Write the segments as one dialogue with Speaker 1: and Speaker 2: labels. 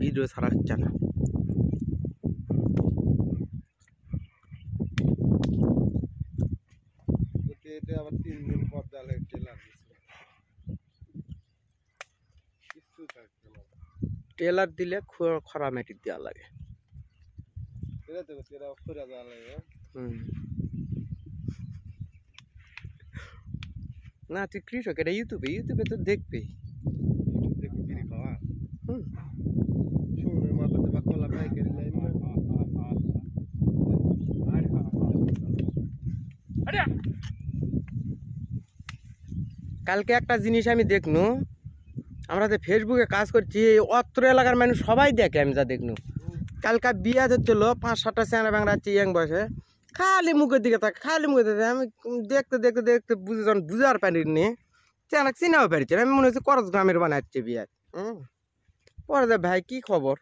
Speaker 1: Video ছাড়া হচ্ছে না।
Speaker 2: আবার 3 দিন পর জালে
Speaker 1: টেলার দিলে খরা মাটি দেওয়া লাগে। না তুই কৃষক, এটা ইউটিউবে তো দেখবি। কালকে একটা জিনিস আমি দেখনু, আমরা যে ফেসবুকে কাজ করছি অত্র এলাকার মানুষ সবাই দেখে, আমি যা দেখনু কালকে বিয়া ধরছিল 5-7টা চ্যাংড়া ব্যাংরা চিয়াং বসে খালি মুখের দিকে থাকে, খালি মুখের দিকে। আমি দেখতে দেখতে দেখতে বুঝার পারিনি, চ্যাংড়া চিনাও পারিছি। আমি মনে হচ্ছে করজ গ্রামের বানাচ্ছে বিয়া। পরে যে ভাই কি খবর,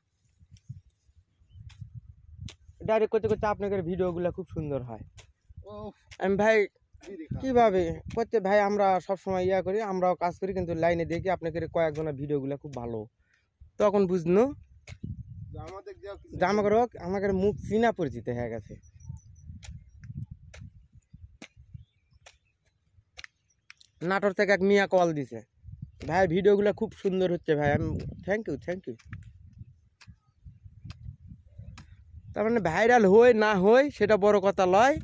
Speaker 1: ডাইরেক্ট করতে করতে আপনাদের ভিডিওগুলো খুব সুন্দর হয়। আমি ভাই কিভাবে করতে ভাই, আমরা সবসময় ইয়া করি, আমরাও কাজ করি, কিন্তু লাইনে দেখি আপনাদের কয়েকজনের ভিডিওগুলো খুব ভালো। তখন বুঝলো আমাদের মুখ চিনা পরিচিত হয়ে গেছে। নাটোর থেকে এক মিয়া কল দিছে, ভাই ভিডিওগুলো খুব সুন্দর হচ্ছে ভাই। আমি থ্যাংক ইউ। তার মানে ভাইরাল হই না হই সেটা বড় কথা লয়।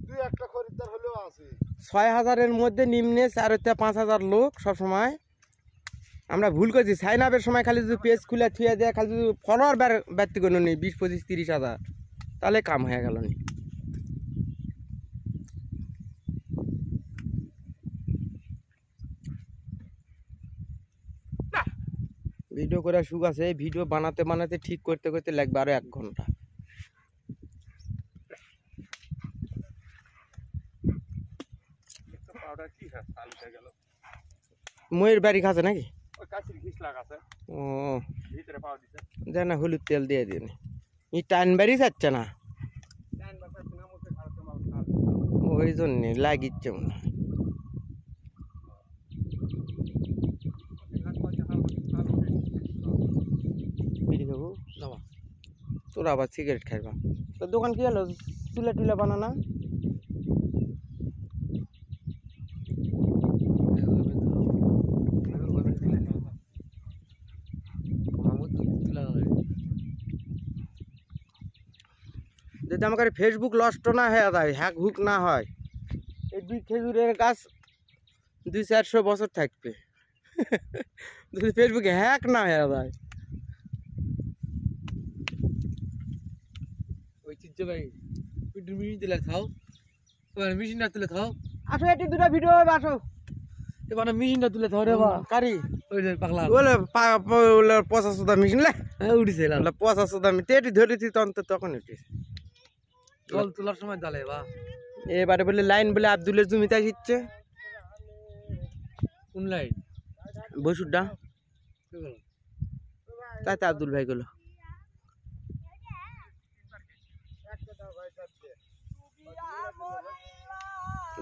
Speaker 1: 6,000-এর মধ্যে নিম্নে 4-5,000 লোক সবসময়। আমরা ভুল করছি, সাইন আপের সময় খালি যদি পেজ খুলে থুয়ে দেয়, খালি যদি ফলোয়ার ব্যক্তি কোনো নেই 20-25-30,000, তাহলে কাম হয়ে গেল নি। ভিডিও করে সুখ আছে, ভিডিও বানাতে ঠিক করতে লাগবে আরো 1 ঘন্টা। ময়ের বাড়ি খাচ্ছে নাকি? ও জান না, হলুদ তেল দিয়ে দিন। ই টাইন বাড়ি যাচ্ছে না, ওই জন্যে লাগিচ্ছে মনে হয়। বিড়ি খাবো যাবা, তোরা আবার সিগারেট খাইবা। তোর দোকান কি হলো, চুলা টুলা বানানা? যদি আমাকে ফেসবুক নষ্ট না হয়ে যায়, হ্যাক হুক না হয়, এই 2 খেজুরের গাছ 200-400 বছর থাকবে। যদি ফেসবুকে হ্যাক না হয়ে যায়। ঐতিহ্য ভাই মিশিন তুলে খাও, মেশিনটা তুলে খাও। আসো এটি 2টা ভিডিও হবে, আসো এবার মেশিনটা তুলে খাও রে বা কারি পাগলা বলে 50 মেশিন লে উঠিছে 50 মেটি ধরেছি তখন উঠিছে। জল তোলার সময় জালে বা এবারে বলে লাইন বলে আব্দুলের জমিতে আসছে। কোন লাইন? বসুরডা, তাই তো আব্দুল ভাই গুলো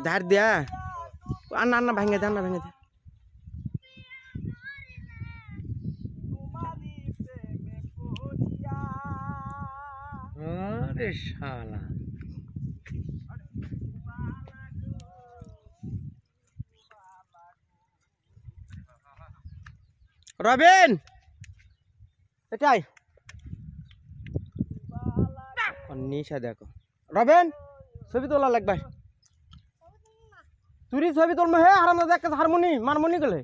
Speaker 1: ধার দিয়া না ভাঙে দে, না ভেঙে দে। আরে শালা রবিন, এটাই নিশা দেখো। রবিন ছবি তোলা লাগবে, তুই ছবি তোলবো। হে হারাম হারমোনি মারমোনি গেলে